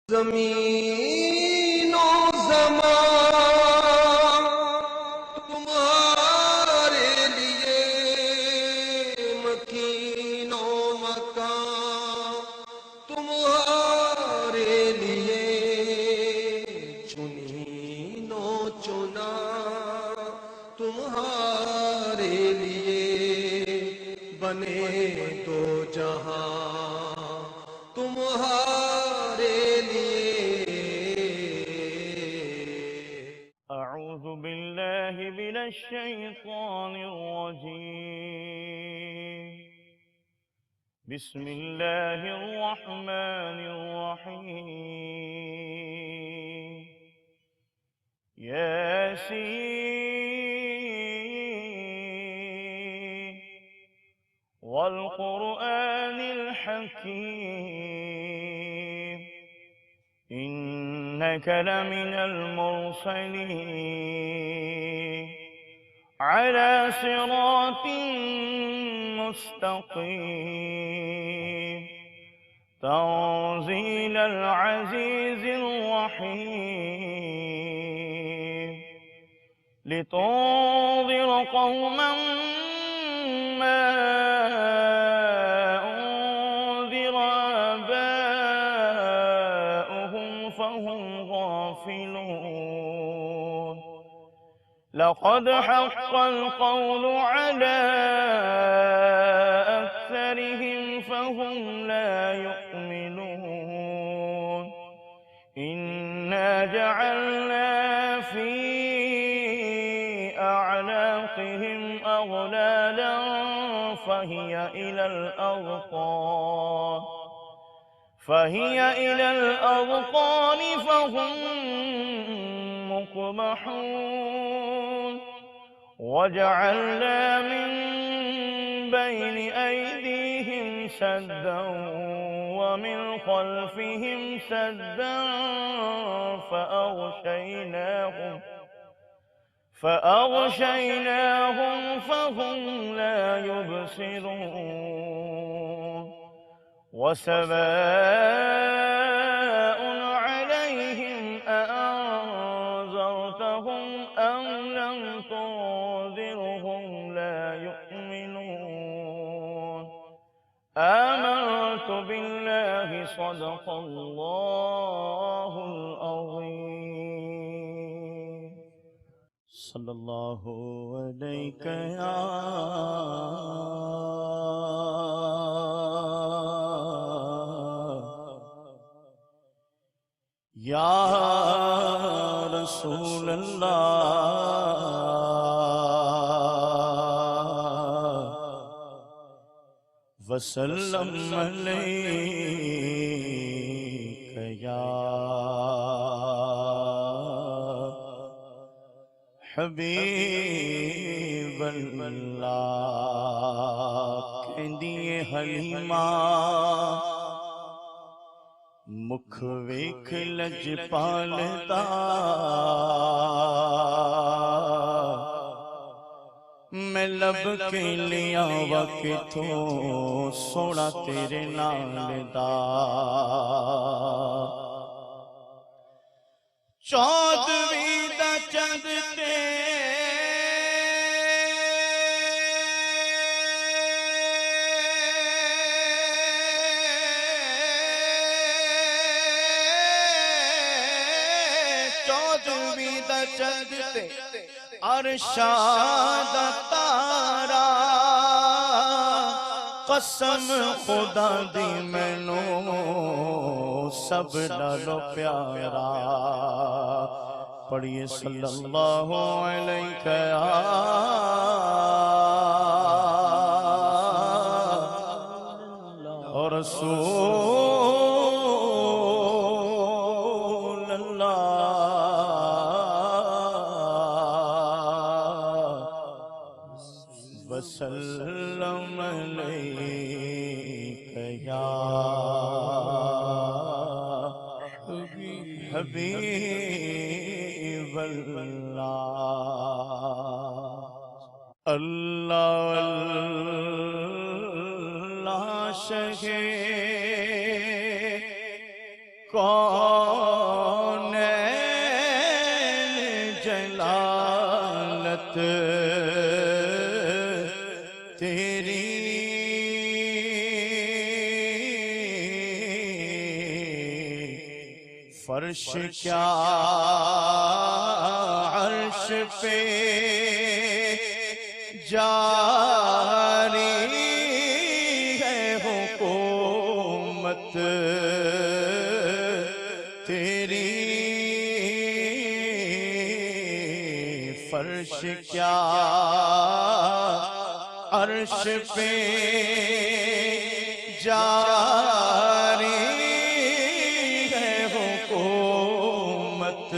زمین و زمان تمہارے لیے، مکین و مکان تمہارے لیے، چنین و چنا تمہارے لیے، بنے دو جہاں تمہارے لیے۔ اعوذ باللہ من الشیطان الرجیم، بسم اللہ الرحمن الرحیم، یاسین والقرآن الحکیم، إنك لمن المرسلين على صراط مستقيم، تنزيل العزيز الرحيم، لتنذر قوما ما أنذر آباؤهم فهم غافلون، لقد حق القول على أكثرهم فهم لا يؤمنون، إنا جعلنا في أعناقهم أغلالا فهي إلى الأذقان فهم مقمحون، وجعلنا من بين أيديهم سدا ومن خلفهم سدا فأغشيناهم فهم لا يبصرون، وسواء عليهم أأنذرتهم أم لم تنذرهم لا يؤمنون، آمنت بالله صدق الله العظيم، صلی اللہ علیہ یا رسول اللہ وسلم علیک یا حبیب اللہ، کہندی حلیمہ مکھ ویکھ لجپال دا، میں لب کے لیا وقتوں سونا تیرے نال دا، چودھویں دا چند تے چودھویں دا چند تے عرشاں دا تارا، قسم خدا دی مینوں سب نالوں پیارا، پڑھیے صلی اللہ علیہ اور رسول اللہ وسلم علیک یا حبیب اللہ، اللہ اللہ شہ کون تیری فرش کیا عرش پہ جاری ہے حکومت تیری فرش کیا عرش پہ جاری ہے حکومت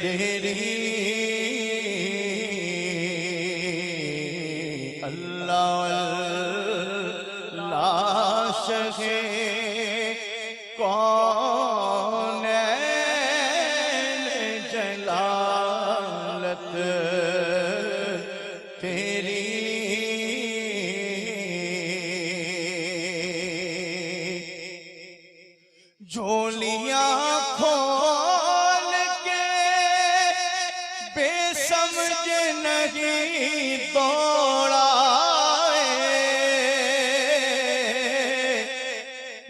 تیری اللہ اللہ شہ کونین جلالت تیری جھولیاں کھول کے بے سمجھ نہیں دوڑائے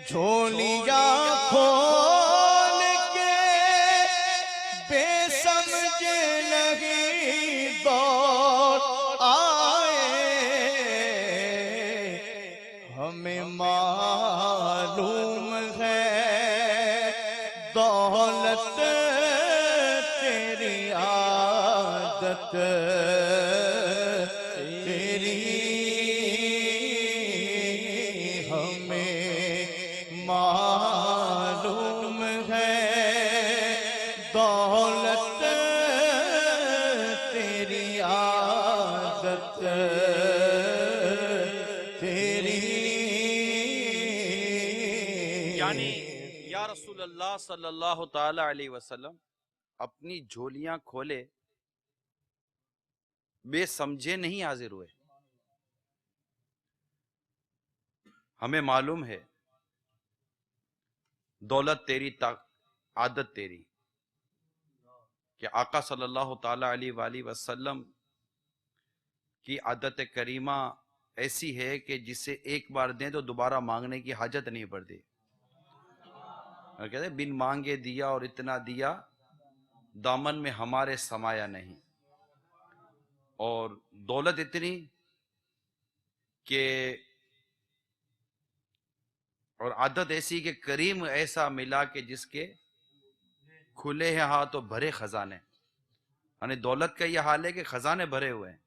جھولیاں کھول کے بے سمجھ نہیں دوڑ آئے ہمیں معلوم ہے دولت تیری عادت تیری ہمیں معلوم ہے دولت تیری عادت تیری یعنی یا رسول اللہ صلی اللہ تعالی علیہ وسلم اپنی جھولیاں کھولے بے سمجھے نہیں حاضر ہوئے. ہمیں معلوم ہے دولت تیری عادت تیری کہ آقا صلی اللہ تعالی علیہ وآلہ وسلم کی عادت کریمہ ایسی ہے کہ جسے ایک بار دیں تو دوبارہ مانگنے کی حاجت نہیں پڑتی. اور کہتے ہیں بن مانگے دیا اور اتنا دیا دامن میں ہمارے سمایا نہیں. اور دولت اتنی کہ اور عادت ایسی کہ کریم ایسا ملا کہ جس کے کھلے ہیں ہاتھ تو بھرے خزانے. یعنی دولت کا یہ حال ہے کہ خزانے بھرے ہوئے ہیں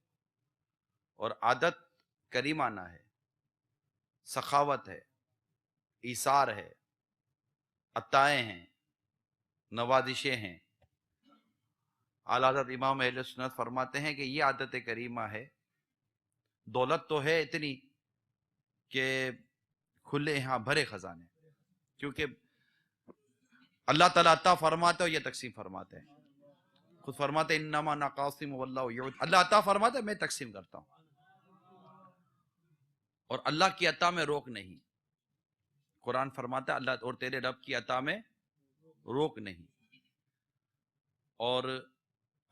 اور عادت کریمانہ ہے، سخاوت ہے، ایثار ہے، عطائیں ہیں، نوازشیں ہیں. اعلیٰ حضرت امام اہل سنت فرماتے ہیں کہ یہ عادت کریمہ ہے. دولت تو ہے اتنی کہ کھلے ہاں بھرے خزانے، کیونکہ اللہ تعالیٰ عطا فرماتے اور یہ تقسیم فرماتے ہیں. خود فرماتے ہیں انما انا قاسم واللہ یعطی، اللہ عطا فرماتے ہیں میں تقسیم کرتا ہوں، اور اللہ کی عطا میں روک نہیں. قرآن فرماتا ہے اللہ اور تیرے رب کی عطا میں روک نہیں. اور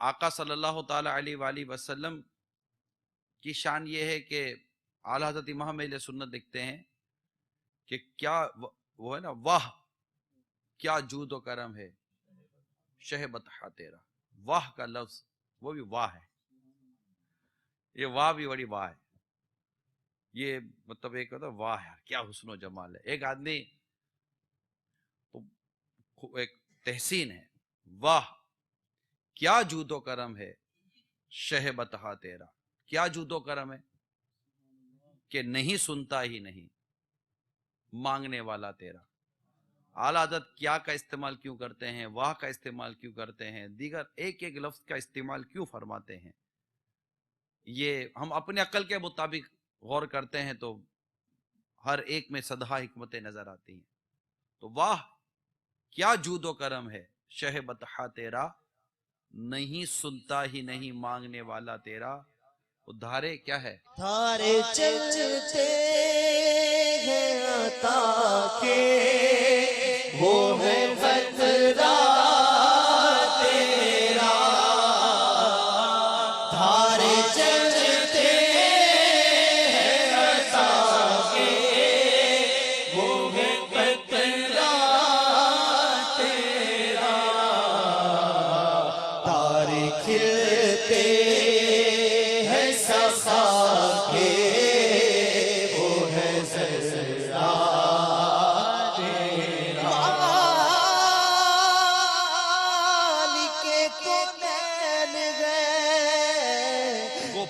آقا صلی اللہ تعالی علیہ وآلہ وسلم کی شان یہ ہے کہ اعلیٰ حضرت امام اہل سنت لکھتے ہیں کہ کیا وہ ہے نا، واہ کیا جود و کرم ہے شہ بطحہ تیرا. واہ کا لفظ وہ بھی واہ ہے، یہ واہ بھی بڑی واہ ہے. یہ مطلب ایک ہوتا ہے واہ ہے کیا حسن و جمال ہے. ایک آدمی ایک تحسین ہے، واہ کیا جود و کرم ہے شہ بطحہ تیرا. کیا جود و کرم ہے کہ نہیں سنتا ہی نہیں مانگنے والا تیرا. اعلیٰ حضرت کیا کا استعمال کیوں کرتے ہیں، واہ کا استعمال کیوں کرتے ہیں، دیگر ایک ایک لفظ کا استعمال کیوں فرماتے ہیں، یہ ہم اپنے عقل کے مطابق غور کرتے ہیں تو ہر ایک میں صدہا حکمتیں نظر آتی ہیں. تو واہ کیا جود و کرم ہے شہ بطحہ تیرا، نہیں سنتا ہی نہیں مانگنے والا تیرا. وہ دھارے کیا ہے، دھارے چلتے ہیں عطا کے، وہ ہے خطرہ تیرا. چلتے ہیں سخا کے وہ ہے ذرا تیرا مالک کونین ہے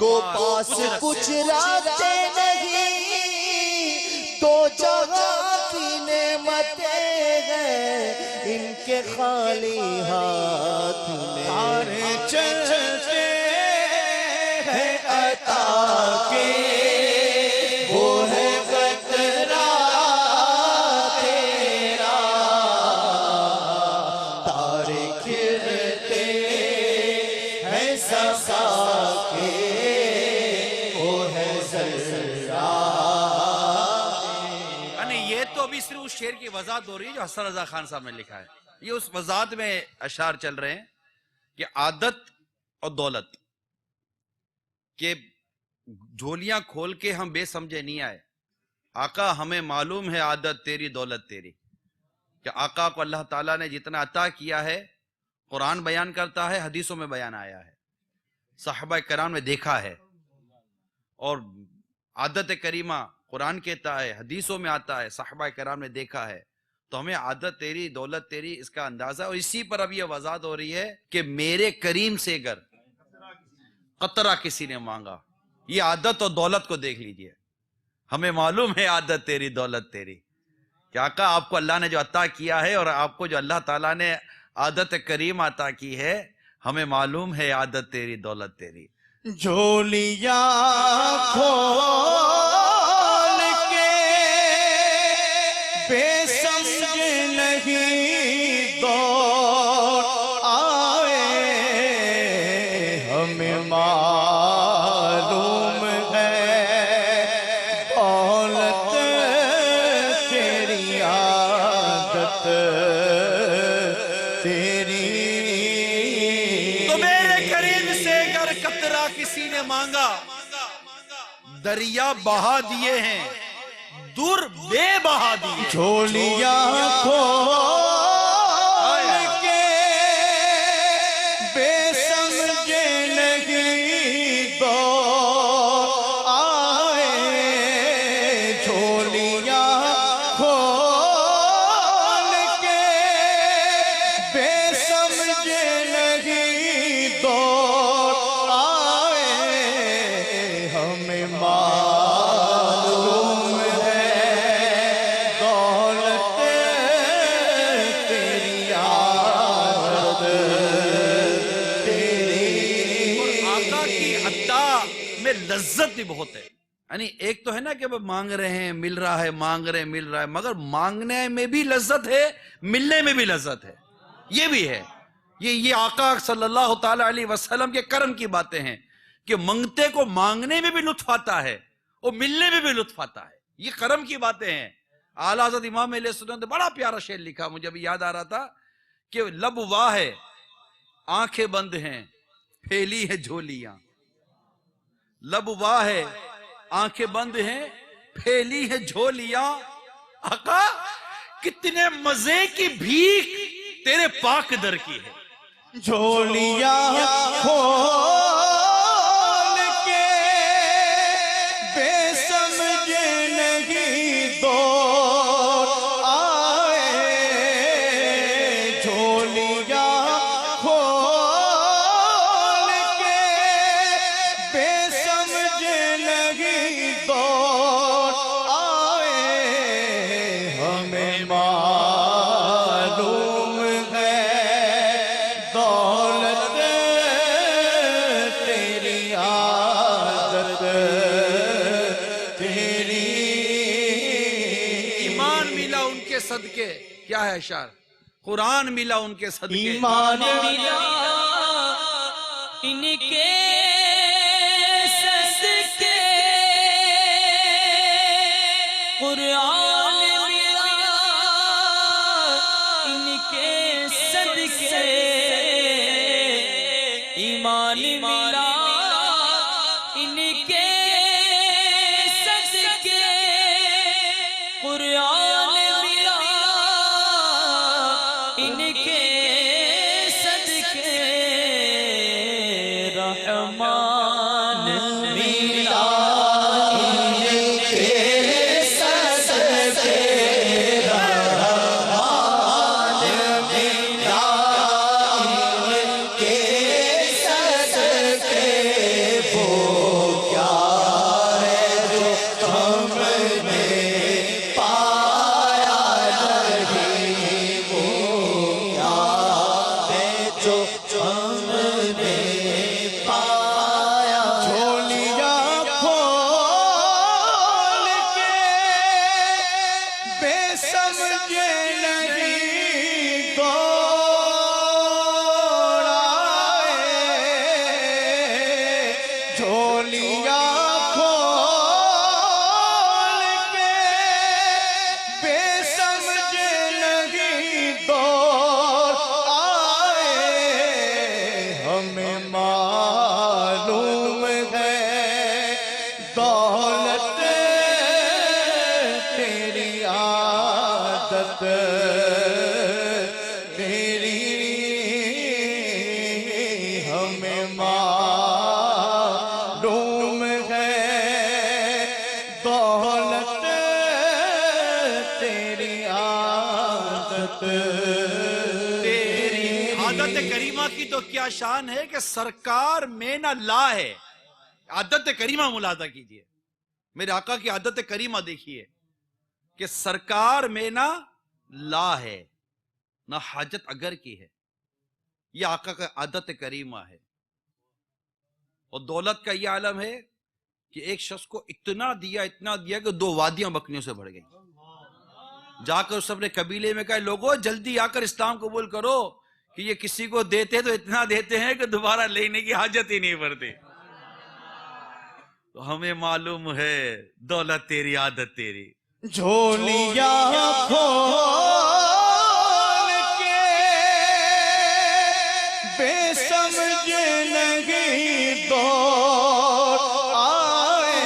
گو پاس کچھ راتے نہیں تو جہاں کی نعمتیں ہیں ان کے خالی ہاتھ میں تارے چلتے ہے عطا کے وہ ہے قطرہ تیرا تارے کھلتے ہیں سخا کے وہ ہے ذرا یعنی یہ تو ابھی صرف اس شعر کی وضاحت ہو رہی ہے جو حسن رضا خان صاحب نے لکھا ہے. یہ اس وضاحت میں اشعار چل رہے ہیں کہ عادت اور دولت کہ جھولیاں کھول کے ہم بے سمجھے نہیں آئے. آقا ہمیں معلوم ہے عادت تیری دولت تیری، کہ آقا کو اللہ تعالیٰ نے جتنا عطا کیا ہے قرآن بیان کرتا ہے، حدیثوں میں بیان آیا ہے، صحابہ کرام نے دیکھا ہے، اور عادت کریمہ قرآن کہتا ہے، حدیثوں میں آتا ہے، صحابہ کرام نے دیکھا ہے. تو ہمیں عادت تیری دولت تیری اس کا اندازہ ہے. اور اسی پر اب یہ وضاحت ہو رہی ہے کہ میرے کریم سے اگر قطرہ کسی نے مانگا، یہ عادت اور دولت کو دیکھ لیجئے. ہمیں معلوم ہے عادت تیری دولت تیری، کہ آقا آپ کو اللہ نے جو عطا کیا ہے اور آپ کو جو اللہ تعالیٰ نے عادت کریم عطا کی ہے، ہمیں معلوم ہے عادت تیری دولت تیری. جھولیاں کھول کے بے سمجھ نہیں دوڑ آئے، ہمیں معلوم ہے دولت تیری عادت تیری. تو میرے کریم سے اگر قطرہ کسی نے مانگا، دریا بہا دیے ہیں، دور بے بہا دیے. جھولیاں کھول کے بے سمجھے نہیں دوڑ آئے، جھولیاں کھول کے بے سمجھے نہیں دوڑ آئے، ہمیں معلوم ہے دولت تیری عادت تیری. آقا کی عطا میں لذت بھی بہت ہے. یعنی ایک تو ہے نا کہ وہ مانگ رہے ہیں مل رہا ہے، مانگ رہے ہیں مل رہا ہے، مگر مانگنے میں بھی لذت ہے، ملنے میں بھی لذت ہے. یہ بھی ہے. یہ آقا صلی اللہ تعالی علیہ وسلم کے کرم کی باتیں ہیں کہ منگتے کو مانگنے میں بھی لطف آتا ہے اور ملنے میں بھی لطف آتا ہے. یہ کرم کی باتیں ہیں. اعلیٰ حضرت امام علیہ السلام نے بڑا پیارا شعر لکھا، مجھے ابھی یاد آ رہا تھا کہ لب واہ ہے آنکھیں بند ہیں پھیلی ہے جھولیاں. لب واہ ہے آنکھیں بند ہیں پھیلی ہے جھولیاں. آقا کتنے مزے کی بھیک تیرے پاک در کی ہے. جھولیاں کھول کے بے سمجھے نہیں دوڑ آئے، جھولیاں کھول کے بے سمجھے نہیں دوڑ آئے، ہمیں معلوم ہے دولت تیری عادت تیری. ایمان ملا ان کے صدقے. کیا ہے اشعار؟ قرآن ملا ان کے صدقے. ایمان ملا ان کے صدقے، قرآن ملا ان کے صدقے، ایمان ملا ان کے صدقے، قرآن ملا ان کے صدقے، رحمت رحمان میرا کے صدقے رحمان میرا کے صدقے وہ کیا ہے جو ہم نے پایا نہیں، وہ کیا ہے جو ہم نے پایا جھولیاں کھول کے بے سمجھ نہیں دوڑائے، جھولیاں کھول کے بے سمجھ نہیں دوڑ آئے، ہمیں معلوم ہے دولت تیری عادت تیری، ہمیں معلوم ہے دولت تیری عادت تیری۔ عادت کریمہ کی تو کیا شان ہے کہ سرکار میں نہ لا ہے۔ عادت کریمہ ملاحظہ کیجئے، میرے آقا کی عادت کریمہ دیکھیے کہ سرکار میں نہ لا ہے، نہ حاجت اگر کی ہے، یہ آقا کا عادت کریمہ ہے۔ اور دولت کا یہ عالم ہے کہ ایک شخص کو اتنا دیا کہ 2 وادیاں بکریوں سے بڑھ گئیں۔ جا کر اس اپنے قبیلے میں کہا لوگوں جلدی آ کر اسلام قبول کرو، کہ یہ کسی کو دیتے تو اتنا دیتے ہیں کہ دوبارہ لینے کی حاجت ہی نہیں پڑتی۔ تو ہمیں معلوم ہے دولت تیری عادت تیری۔ جھولیاں کھول کے بے سمجھ نہیں دوڑ آئے،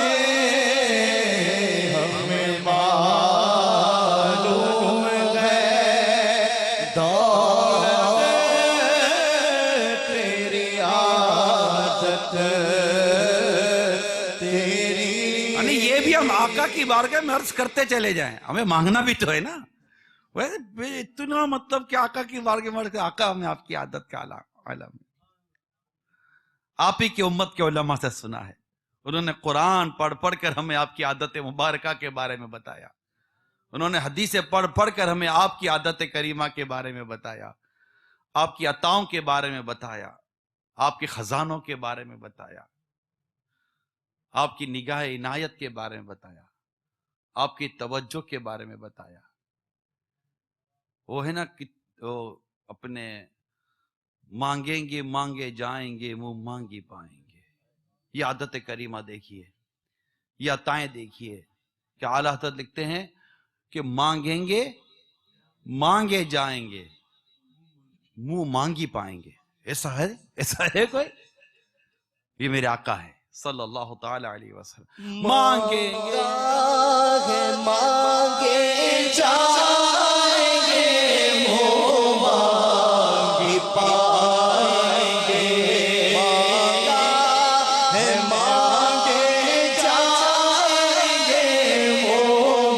ہمیں معلوم ہے دولت تیری عادت تیری۔ یعنی یہ بھی ہم آقا کی بارگاہ میں عرض کرتے چلے جائیں، ہمیں مانگنا بھی تو ہے نا۔ ویسے اتنا مطلب کہ آقا کی بارگاہ میں عرض کرتے، آقا ہمیں آپ کی عادت کا عالم، آپ ہی کی امت کے علماء سے سنا ہے، انہوں نے قرآن پڑھ پڑھ کر ہمیں آپ کی عادت مبارکہ کے بارے میں بتایا، انہوں نے حدیثیں پڑھ پڑھ کر ہمیں آپ کی عادت کریمہ کے بارے میں بتایا، آپ کی عطاؤں کے بارے میں بتایا، آپ کے خزانوں کے بارے میں بتایا، آپ کی نگاہ عنایت کے بارے میں بتایا، آپ کی توجہ کے بارے میں بتایا۔ وہ ہے نا کہ اپنے مانگیں گے مانگے جائیں گے، منہ مانگی پائیں گے۔ یہ عادت کریمہ دیکھیے، یہ عطائیں دیکھیے کہ اعلیٰ حضرت لکھتے ہیں کہ مانگیں گے مانگے جائیں گے، منہ مانگی پائیں گے۔ ایسا ہے کوئی؟ یہ میرے آقا ہے صلی اللہ تعالی علیہ وسلم۔ مانگیں گے مانگے جائیں گے، منہ مانگی پائیں گے، مانگا ہے مانگے جائیں گے، منہ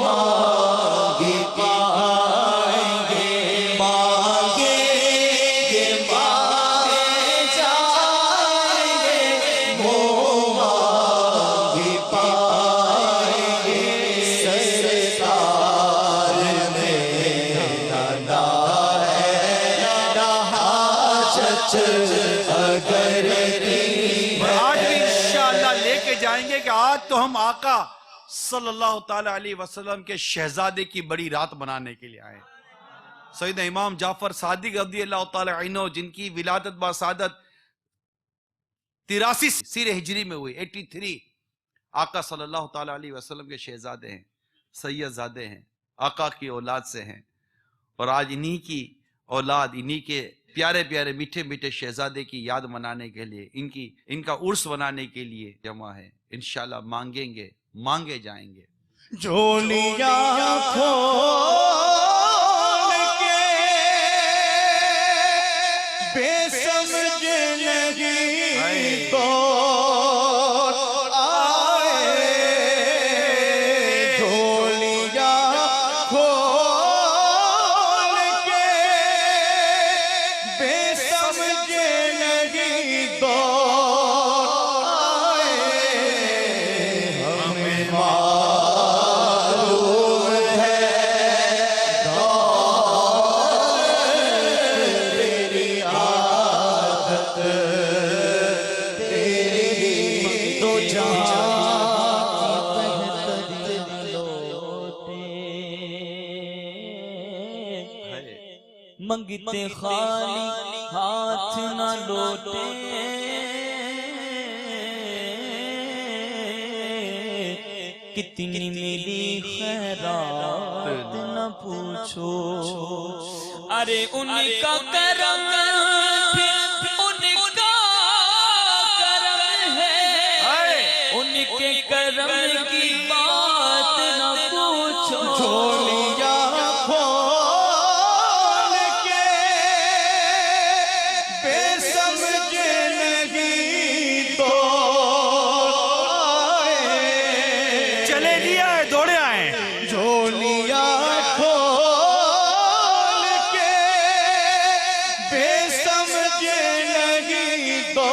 مانگی پائیں گے، مانگے گے مانگے جائیں گے، منہ مانگی پائیں گے، سرکار میں نہ ہے نہ حاجت اگر کی آج بھی انشاءاللہ لے کے جائیں گے کہ آج تو ہم آقا صلی اللہ تعالی علیہ وسلم کے شہزادے کی بڑی رات منانے کے لیے آئے۔ سیدنا امام جعفر صادق رضی اللہ تعالی عنہ، جن کی ولادت باسعادت 83 سیر ہجری میں ہوئی، 83، آقا صلی اللہ تعالی علیہ وسلم کے شہزادے ہیں، سید زادے ہیں، آقا کی اولاد سے ہیں، اور آج انہی کی اولاد، انہی کے پیارے پیارے میٹھے میٹھے شہزادے کی یاد منانے کے لیے، ان کا عرس منانے کے لیے جمع ہے۔ انشاءاللہ مانگیں گے مانگے جائیں گے۔ جھولیاں کھول کے بے سمجھ نہیں تو منگتے خالی ہاتھ نہ لوٹے کتنی ملی خیرات نہ پوچھو ارے ان کا کرم ان کا کرم ہے ان کے کرم کی بات نہ پوچھو جھولیاں کھول کے بے سمجھ نہیں تو آئے، چلے لیا ہے دوڑے آئے جھولیاں کھول کے بے سمجھ نہیں تو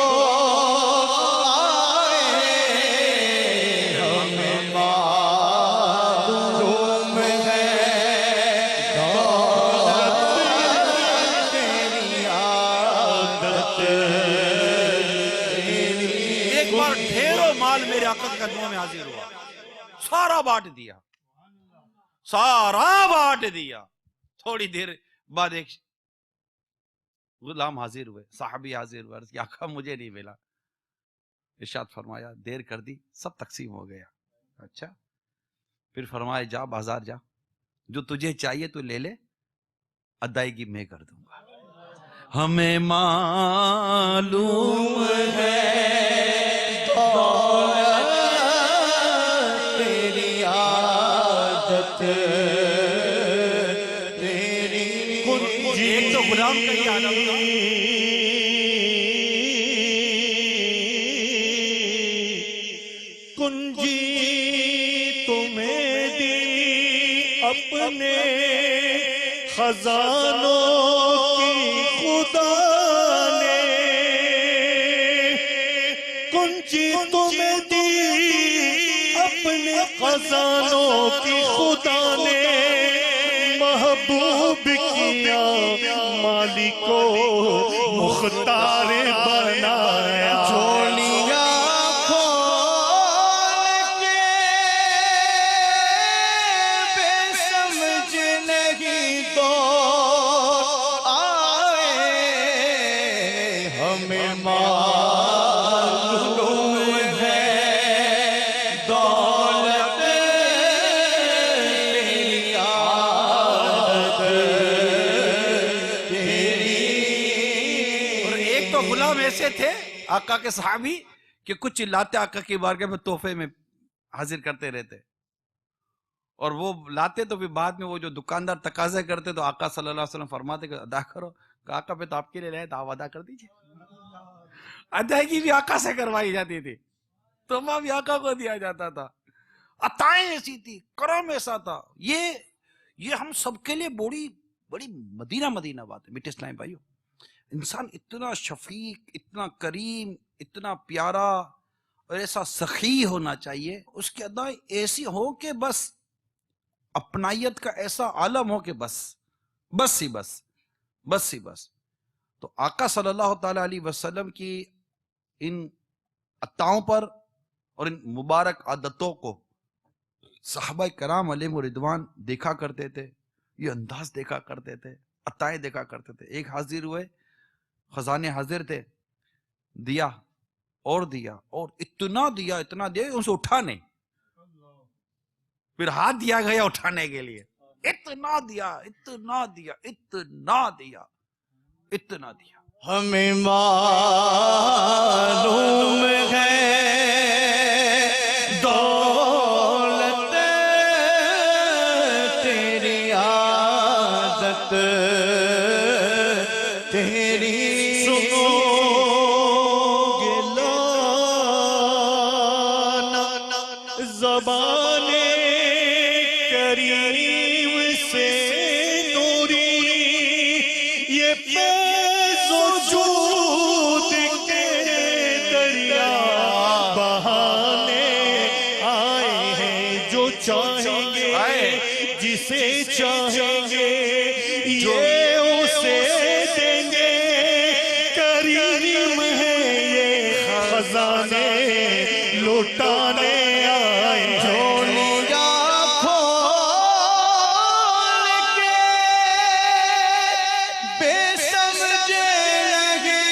قدموں میں حاضر ہوا، سارا بانٹ دیا، سارا بانٹ دیا۔ تھوڑی دیر بعد ایک غلام حاضر ہوئے، صحابی حاضر ہوئے، کہ آقا مجھے نہیں ملا۔ ارشاد فرمایا دیر کر دی، سب تقسیم ہو گیا۔ اچھا، پھر فرمایا جا بازار جا، جو تجھے چاہیے تو لے لے، ادائیگی میں کر دوں گا۔ ہمیں معلوم ہے ایک تو غلام کا ہی عالم تھا، کنجی تمہیں دی اپنے خزانوں کی خدا نے، کنجی تمہیں دی اپنے خزانوں کی خدا نے، محبوب کیا مالک کو مختار بنایا۔ جھولیاں کھول کے بے سمجھ نہیں تو آئے، ہمیں معلوم ہے دولت تیری عادت تیری۔ اور ایک تو غلام ایسے تھے آقا کے صحابی کہ کچھ چلاتے آقا کی بارگاہ میں تحفے میں حاضر کرتے رہتے، اور وہ لاتے تو پھر بعد میں وہ جو دکاندار تقاضے کرتے تو آقا صلی اللہ علیہ وسلم فرماتے کہ ادا کرو، کہ آقا پہ تو آپ کے لیے لائے تو آپ ادا کر دیجئے۔ ادائیگی بھی آقا سے کروائی جاتی تھی، تحفہ بھی آقا کو دیا جاتا تھا، عطائیں ایسی تھی، کرم ایسا تھا۔ یہ ہم سب کے لیے بڑی مدینہ بات ہے میٹھے اسلام بھائیو۔ انسان اتنا شفیق، اتنا کریم، اتنا پیارا اور ایسا سخی ہونا چاہیے، اس کی ادائیں ایسی ہو کہ بس اپنائیت کا ایسا عالم ہو کہ بس ہی بس۔ تو آقا صلی اللہ تعالی علیہ وسلم کی ان عطاؤں پر اور ان مبارک عادتوں کو صحابہ کرام علیہم رضوان دیکھا کرتے تھے، یہ انداز دیکھا کرتے تھے، عطائیں دیکھا کرتے تھے۔ ایک حاضر ہوئے، خزانے حاضر تھے، دیا اور اتنا دیا اسے اٹھا نہیں، پھر ہاتھ دیا گیا اٹھانے کے لیے، اتنا دیا۔ ہمیں معلوم ہے دولت تیری عادت تیری، سنو گلانا زبان کریم سے نوری، یہ فیض وجود کے دریا بہانے آئے ہیں، جو چاہیں گے جسے چاہیں گے یہ اسے دیں گے، کریم ہے یہ خزانے لو لٹانے آئے ہیں جھولیاں کھول کے بے سمجھے لگی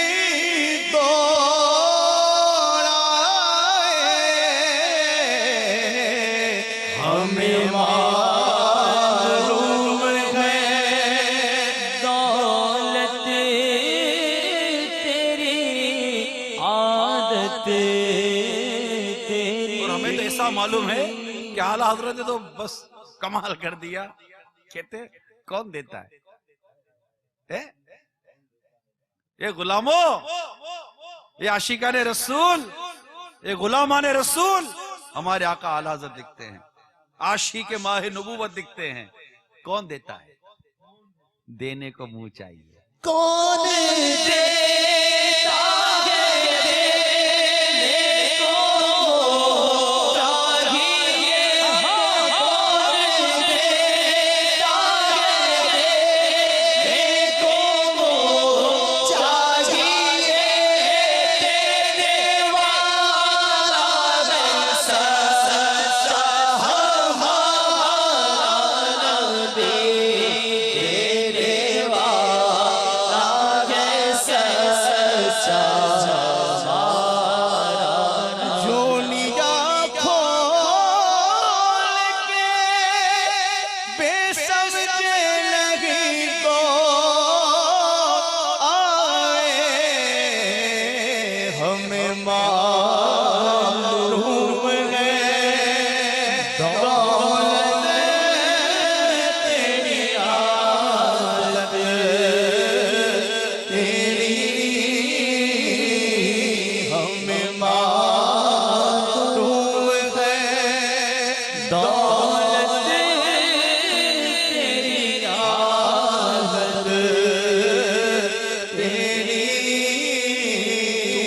دوڑ آئے ہمیں معلوم ہے دولت تیری عادت تیری اور ہمیں تو ایسا معلوم ہے کہ اعلیٰ حضرت نے تو بس کمال کر دیا. کہتے کون دیتا ہے؟ یہ غلاموں، یہ عاشقان رسول، یہ غلامان رسول ہمارے آقا اعلیٰ حضرت دکھتے ہیں، عاشق ماہ نبوت دکھتے ہیں. کون دیتا ہے؟ دینے کو منہ چاہیے. کون دیتا ہے دینے کو چاہیے کون دیتا ہے دینے کو چاہیے دینے والا سچا ہمارا نبی دینے والا ہے سچا ہمارا. جھولیاں کھول کے بے سمجھے لگی کو آئے ہمیں معلوم ہے دولت تیری عادت تیری ہمیں معلوم ہے دولت تیری عادت تیری.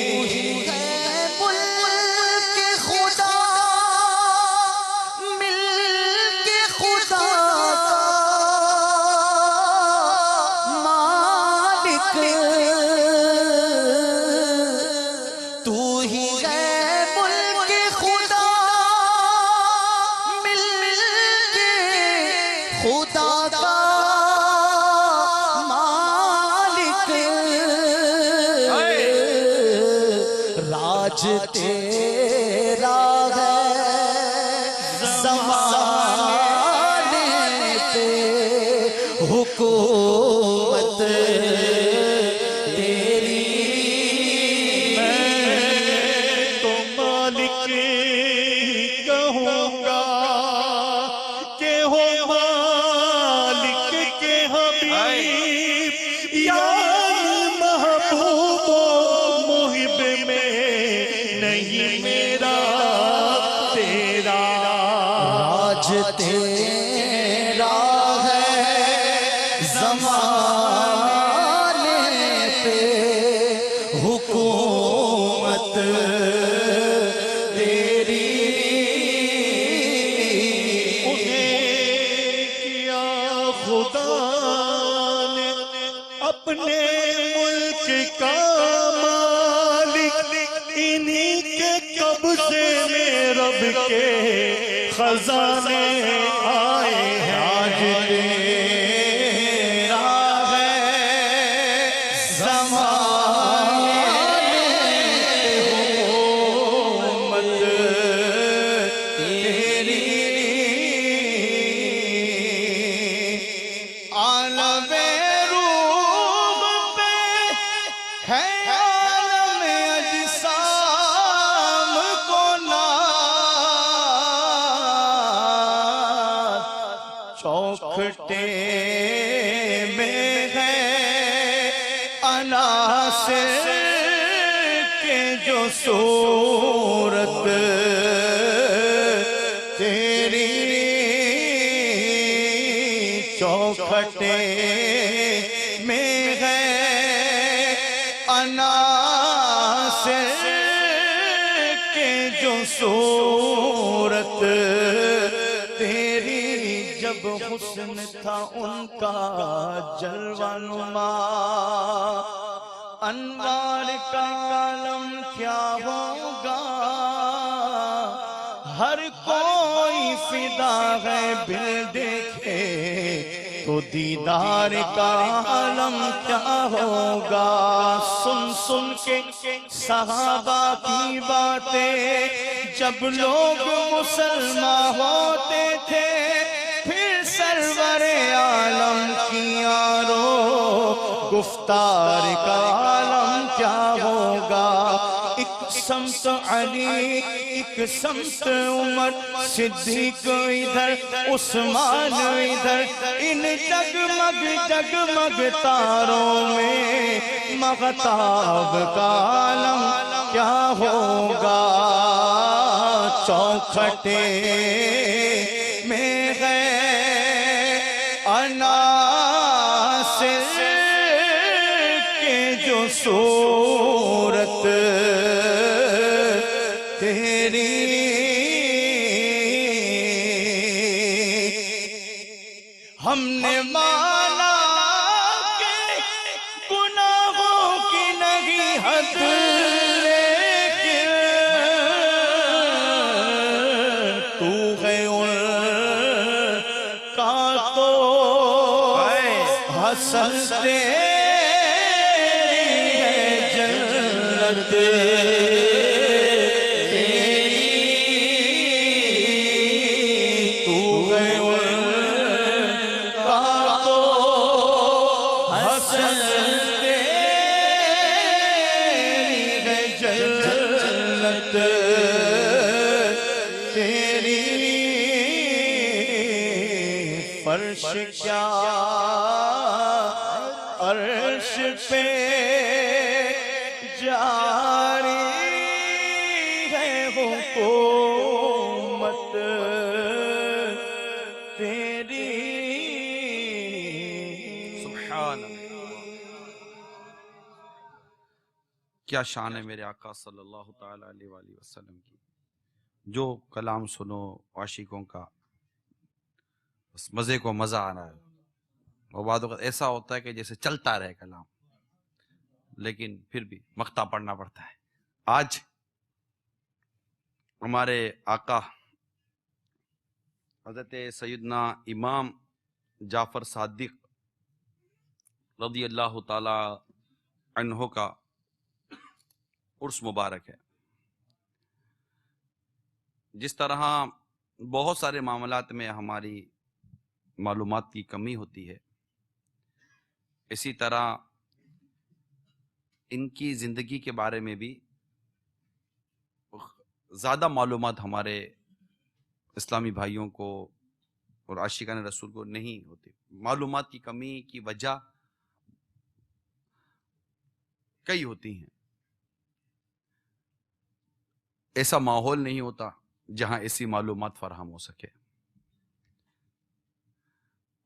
تو ہی ہے ملک خدا ملک خدا کا مالک. تو ہی ہے ملک خدا ملک خدا کا مالک. راج تیرا ہے زمانے پہ حکومت تیری. تو مالک کہوں گا کہ ہو مالک کے حبیب یا محبوب و محب میں نہیں میرا تیرا. راج تیرا ہے زمانے پہ حکومت تیری. انہیں کیا خدا نے اپنے ملک کا مالک، انہی کے قبضے میں رب کے خزانے آئے ہیں. راج تیرا ہے زمانے پہ حکومت تیری. عالم روح پہ ہے عالم اجسام کو ناز. چوکھٹے میں ہے عناصر کے جو صورت تیری. چوکھٹے میں ہے عناصر کے جو صورت تیری. جب حسن تھا ان کا جلوہ نما، انوار کا عالم کیا ہوگا. ہر کوئی فدا ہے بل دیکھے تو دیدار کا عالم کیا ہوگا. سن سن کے صحابہ کی باتیں جب لوگ مسلمان ہوتے تھے، پھر سرور عالم کی یارو گفتار کا عالم کیا ہوگا. ایک سمت علی، ایک سمت عمر، صدیق ادھر، عثمان ادھر، ان جگمگ جگمگ تاروں میں مغتاب کا عالم کیا ہوگا. چوکھٹے میں گئے عناصر کے جو صورت تیری ہم نے مانا کہ گناہوں کی نہیں حد، لیکن تو ہے ان کا تو حسن تیری ہے جنت. فرش کیا عرش پہ جاری ہے حکومت تیری. سبحان اللہ. کیا شان ہے میرے آقا صلی اللہ تعالی علیہ وآلہ وسلم کی. جو کلام سنو عاشقوں کا، بس مزے کو مزہ آ رہا ہے. اور بعد وقت ایسا ہوتا ہے کہ جیسے چلتا رہے کلام، لیکن پھر بھی مقطع پڑھنا پڑتا ہے. آج ہمارے آقا حضرت سیدنا امام جعفر صادق رضی اللہ تعالی عنہ کا عرس مبارک ہے. جس طرح بہت سارے معاملات میں ہماری معلومات کی کمی ہوتی ہے، اسی طرح ان کی زندگی کے بارے میں بھی زیادہ معلومات ہمارے اسلامی بھائیوں کو اور عاشقان رسول کو نہیں ہوتی. معلومات کی کمی کی وجہ کئی ہوتی ہیں. ایسا ماحول نہیں ہوتا جہاں ایسی معلومات فراہم ہو سکے.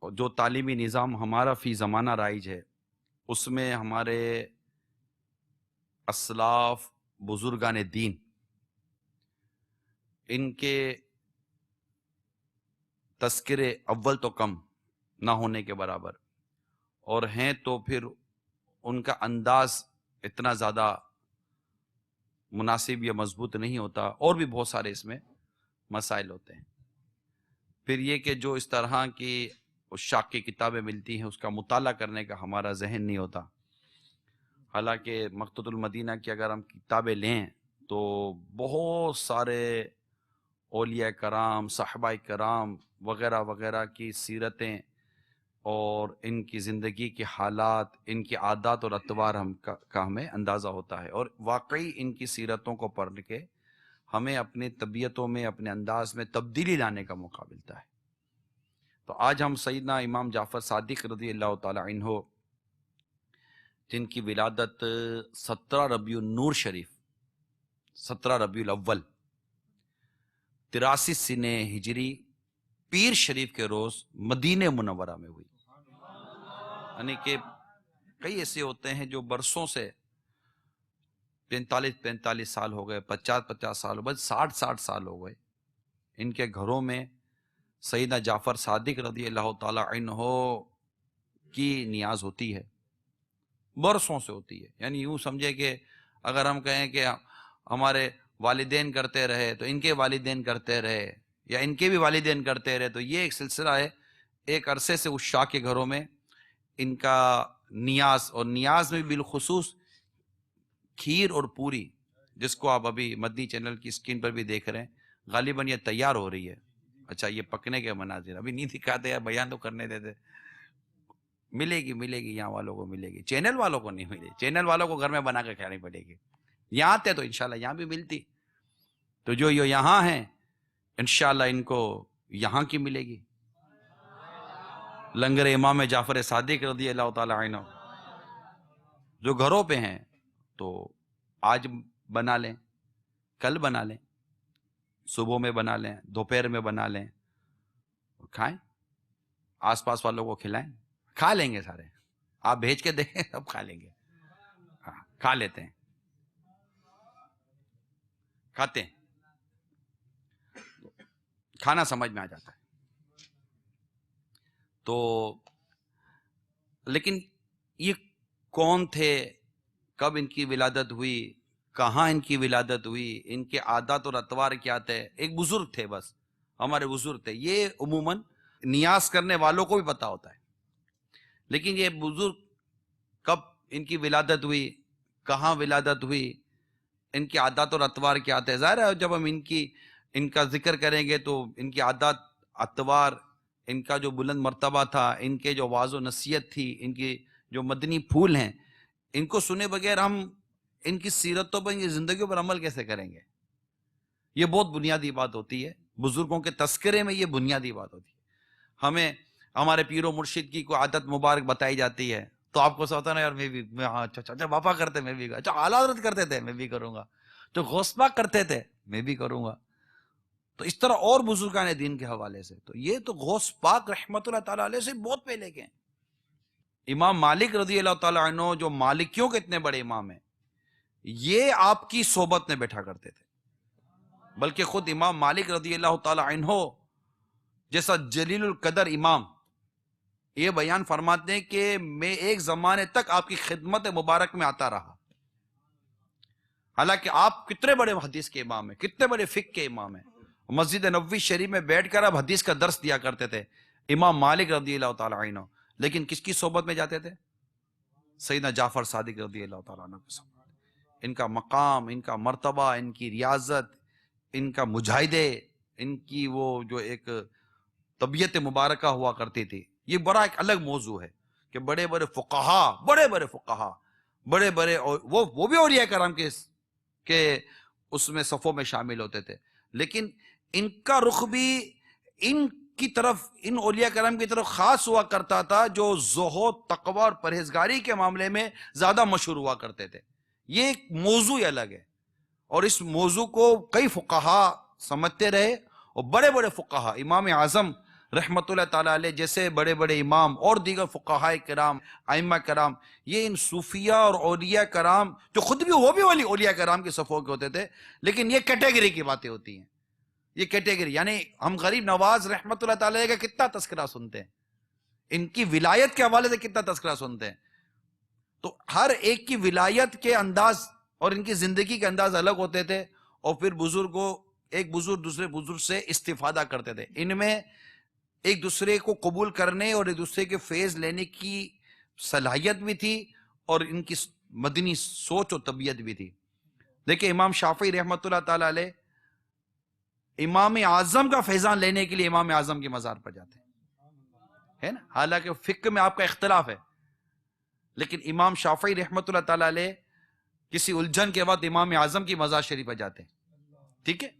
اور جو تعلیمی نظام ہمارا فی زمانہ رائج ہے، اس میں ہمارے اسلاف بزرگان دین، ان کے تذکرے اول تو کم نہ ہونے کے برابر، اور ہیں تو پھر ان کا انداز اتنا زیادہ مناسب یا مضبوط نہیں ہوتا، اور بھی بہت سارے اس میں مسائل ہوتے ہیں. پھر یہ کہ جو اس طرح کی عشاق کی کتابیں ملتی ہیں، اس کا مطالعہ کرنے کا ہمارا ذہن نہیں ہوتا. حالانکہ مقتۃ المدینہ کی اگر ہم کتابیں لیں تو بہت سارے اولیاء کرام، صحابہ کرام وغیرہ وغیرہ کی سیرتیں اور ان کی زندگی کے حالات، ان کی عادات اور اطوار کا ہمیں اندازہ ہوتا ہے. اور واقعی ان کی سیرتوں کو پڑھ کے ہمیں اپنی طبیعتوں میں، اپنے انداز میں تبدیلی لانے کا موقع ملتا ہے. تو آج ہم سیدنا امام جعفر صادق رضی اللہ تعالی عنہ، جن کی ولادت 17 ربیع النور شریف، 17 ربیع الاول 83 سنہ ہجری پیر شریف کے روز مدینہ منورہ میں ہوئی. یعنی کہ کئی ایسے ہوتے ہیں جو برسوں سے 45 سال ہو گئے، 50 سال ہو گئے، 60 سال ہو گئے، ان کے گھروں میں سیدنا جعفر صادق رضی اللہ تعالی عنہ کی نیاز ہوتی ہے، برسوں سے ہوتی ہے. یعنی یوں سمجھے کہ اگر ہم کہیں کہ ہمارے والدین کرتے رہے تو ان کے والدین کرتے رہے یا ان کے بھی والدین کرتے رہے، تو یہ ایک سلسلہ ہے. ایک عرصے سے اس شاہ کے گھروں میں ان کا نیاز، اور نیاز میں بالخصوص کھیر اور پوری، جس کو آپ ابھی مدنی چینل کی اسکرین پر بھی دیکھ رہے ہیں، غالباً یہ تیار ہو رہی ہے. اچھا یہ پکنے کے مناظر ابھی نہیں دکھاتے ہیں، بیان تو کرنے دیتے. ملے گی یہاں والوں کو ملے گی، چینل والوں کو نہیں ملے. چینل والوں کو گھر میں بنا کے کھانی پڑے گی. یہاں آتے تو انشاءاللہ یہاں بھی ملتی. تو جو یہاں ہیں انشاءاللہ ان کو یہاں کی ملے گی. لنگر امام جعفر صادق رضی اللہ تعالی عنہ جو گھروں پہ ہیں تو آج بنا لیں، کل بنا لیں، صبح میں بنا لیں، دوپہر میں بنا لیں، کھائیں، آس پاس والوں کو کھلائیں. کھا لیں گے سارے. آپ بھیج کے دیکھیں سب کھا لیں گے. ہاں کھا لیتے ہیں، کھاتے ہیں، کھانا سمجھ میں آ جاتا ہے. تو لیکن یہ کون تھے، کب ان کی ولادت ہوئی، کہاں ان کی ولادت ہوئی، ان کے عادات اور اطوار کیا تھے؟ ایک بزرگ تھے، بس ہمارے بزرگ تھے. یہ عموماً نیاز کرنے والوں کو بھی پتا ہوتا ہے، لیکن یہ بزرگ کب ان کی ولادت ہوئی، کہاں ولادت ہوئی، ان کے عادات اور اطوار کیا تھے. ظاہر ہے جب ہم ان کا ذکر کریں گے تو ان کی عادات، اطوار، ان کا جو بلند مرتبہ تھا، ان کے جو واعظ و نصیحت تھی، ان کی جو مدنی پھول ہیں، ان کو سنے بغیر ہم ان کی سیرتوں پر، ان کی زندگیوں پر عمل کیسے کریں گے؟ یہ بہت بنیادی بات ہوتی ہے. بزرگوں کے تذکرے میں یہ بنیادی بات ہوتی ہے. ہمیں ہمارے پیر و مرشد کی کوئی عادت مبارک بتائی جاتی ہے تو آپ کو سوچتا نا یار میں بھی، ہاں اچھا باپا کرتے میں بھی، اچھا اعلیٰ حضرت کرتے تھے میں بھی کروں گا، جو غوث پاک کرتے تھے میں بھی کروں گا. تو اس طرح اور بزرگان دین کے حوالے سے تو یہ تو غوث پاک رحمت اللہ تعالیٰ علیہ سے بہت پہلے کے ہیں. امام مالک رضی اللہ تعالیٰ عنہ جو مالکیوں کے اتنے بڑے امام ہیں، یہ آپ کی صحبت میں بیٹھا کرتے تھے. بلکہ خود امام مالک رضی اللہ تعالیٰ عنہ جیسا جلیل القدر امام یہ بیان فرماتے ہیں کہ میں ایک زمانے تک آپ کی خدمت مبارک میں آتا رہا. حالانکہ آپ کتنے بڑے حدیث کے امام ہیں، کتنے بڑے فقہ کے امام ہیں. مسجد نبوی شریف میں بیٹھ کر آپ حدیث کا درس دیا کرتے تھے امام مالک رضی اللہ تعالیٰ عنہ. لیکن کس کی صحبت میں جاتے تھے؟ سیدنا جعفر صادق رضی اللہ تعالیٰ عنہ کی صحبت. ان کا مقام، ان کا مرتبہ، ان کی ریاضت، ان کا مجاہدے، ان کی وہ جو ایک طبیعت مبارکہ ہوا کرتی تھی، یہ بڑا ایک الگ موضوع ہے کہ بڑے بڑے فقہا، وہ بھی اولیاء کرام کے اس میں صفوں میں شامل ہوتے تھے. لیکن ان کا رخ بھی ان کی طرف، ان اولیاء کرام کی طرف خاص ہوا کرتا تھا جو زہد، تقوی اور پرہیزگاری کے معاملے میں زیادہ مشہور ہوا کرتے تھے. یہ ایک موضوع الگ ہے، اور اس موضوع کو کئی فقہا سمجھتے رہے، اور بڑے بڑے فقہا، امام اعظم رحمت اللہ تعالیٰ علیہ جیسے بڑے بڑے امام اور دیگر فقہاء کرام، ائمہ کرام، یہ ان صوفیہ اور اولیاء کرام جو خود بھی وہ بھی اولیاء کرام کے صفوں کے ہوتے تھے. لیکن یہ کیٹیگری کی باتیں ہوتی ہیں، یہ کیٹیگری، یعنی ہم غریب نواز رحمت اللہ تعالیٰ علیہ کا کتنا تذکرہ سنتے ہیں، ان کی ولایت کے حوالے سے کتنا تذکرہ سنتے ہیں. تو ہر ایک کی ولایت کے انداز اور ان کی زندگی کے انداز الگ ہوتے تھے، اور پھر بزرگوں، ایک بزرگ دوسرے بزرگ سے استفادہ کرتے تھے. ان میں ایک دوسرے کو قبول کرنے اور ایک دوسرے کے فیض لینے کی صلاحیت بھی تھی، اور ان کی مدنی سوچ و طبیعت بھی تھی. دیکھیں امام شافعی رحمت اللہ تعالیٰ علیہ امام اعظم کا فیضان لینے کے لیے امام اعظم کے مزار پر جاتے ہیں نا. حالانکہ فقہ میں آپ کا اختلاف ہے، لیکن امام شافعی رحمت اللہ تعالیٰ علیہ کسی الجھن کے بعد امام اعظم کی مزار شریف پر جاتے ہیں. ٹھیک ہے،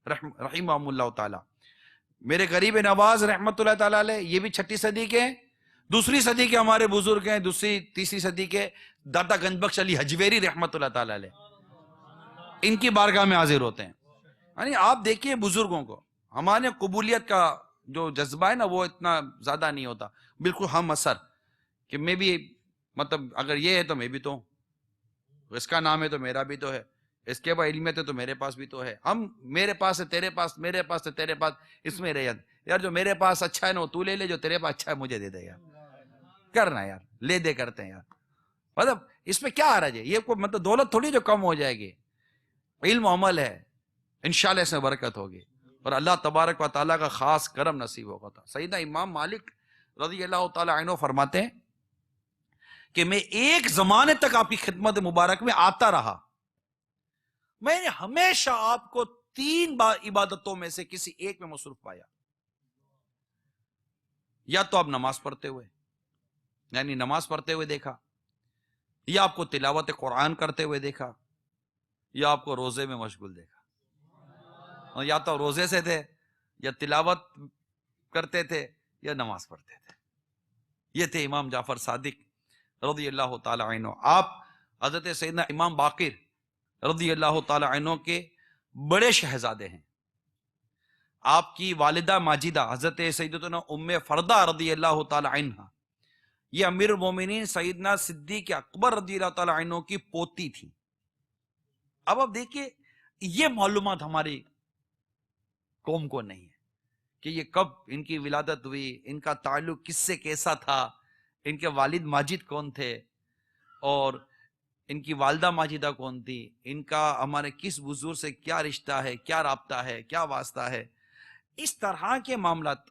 رحمہ اللہ تعالیٰ. میرے غریب نواز رحمت اللہ تعالیٰ علیہ یہ بھی 6 صدی کے ہیں، دوسری صدی کے ہمارے بزرگ ہیں، دوسری تیسری صدی کے داتا گنج بخش علی حجویری رحمت اللہ تعالیٰ علیہ ان کی بارگاہ میں حاضر ہوتے ہیں. یعنی آپ دیکھیے بزرگوں کو، ہمارے قبولیت کا جو جذبہ ہے نا وہ اتنا زیادہ نہیں ہوتا، بالکل ہم اثر کہ میں بھی، مطلب اگر یہ ہے تو میں بھی تو ہوں، اس کا نام ہے تو میرا بھی تو ہے، اس کے بعد علمیت ہے تو میرے پاس بھی تو ہے. ہم میرے پاس ہے تیرے پاس، میرے پاس ہے تیرے پاس، اس میں رہ یار جو میرے پاس اچھا ہے نا وہ تو لے لے، جو تیرے پاس اچھا ہے مجھے دے دے یار. کرنا یار، لے دے کرتے ہیں یار. مطلب اس میں کیا حرج ہے؟ یہ کوئی مطلب دولت تھوڑی جو کم ہو جائے گی، علم و عمل ہے. انشاءاللہ اس میں برکت ہوگی اور اللہ تبارک و تعالیٰ کا خاص کرم نصیب ہوگا تھا. سیدنا امام مالک رضی اللہ تعالیٰ عنہ فرماتے ہیں کہ میں ایک زمانے تک آپ کی خدمت مبارک میں آتا رہا, میں نے ہمیشہ آپ کو 3 عبادتوں میں سے کسی ایک میں مصروف پایا. یا تو آپ نماز پڑھتے ہوئے, یعنی نماز پڑھتے ہوئے دیکھا, یا آپ کو تلاوت قرآن کرتے ہوئے دیکھا, یا آپ کو روزے میں مشغول دیکھا. اور یا تو روزے سے تھے, یا تلاوت کرتے تھے, یا نماز پڑھتے تھے. یہ تھے امام جعفر صادق رضی اللہ تعالی عنہ. آپ حضرت سیدنا امام باقر رضی اللہ تعالی عنہ کے بڑے شہزادے ہیں. آپ کی والدہ ماجدہ حضرت سیدتنا ام فردہ رضی اللہ تعالی عنہ, یہ امیر المومنین سیدنا صدیق اکبر رضی اللہ تعالی عنہ کی پوتی تھی. اب آپ دیکھیے, یہ معلومات ہماری قوم کو نہیں ہے کہ یہ کب ان کی ولادت ہوئی, ان کا تعلق کس سے کیسا تھا, ان کے والد ماجد کون تھے, اور ان کی والدہ ماجدہ کون تھی, ان کا ہمارے کس بزرگ سے کیا رشتہ ہے, کیا رابطہ ہے, کیا واسطہ ہے. اس طرح کے معاملات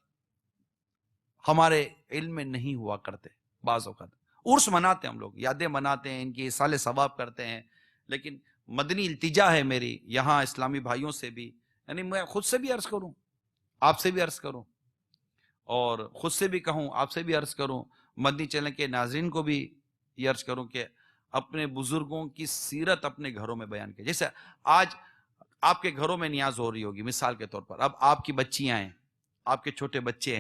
ہمارے علم میں نہیں ہوا کرتے. بعض اوقات عرس مناتے ہیں ہم لوگ, یادیں مناتے ہیں, ان کی اصال ثواب کرتے ہیں, لیکن مدنی التجا ہے میری یہاں اسلامی بھائیوں سے بھی, یعنی میں خود سے بھی عرض کروں, آپ سے بھی عرض کروں, اور خود سے بھی کہوں, آپ سے بھی عرض کروں, مدنی چینل کے ناظرین کو بھی یہ عرض کروں کہ اپنے بزرگوں کی سیرت اپنے گھروں میں بیان کریں. جیسے آج آپ کے گھروں میں نیاز ہو رہی ہوگی, مثال کے طور پر اب آپ کی بچیاں ہیں, آپ کے چھوٹے بچے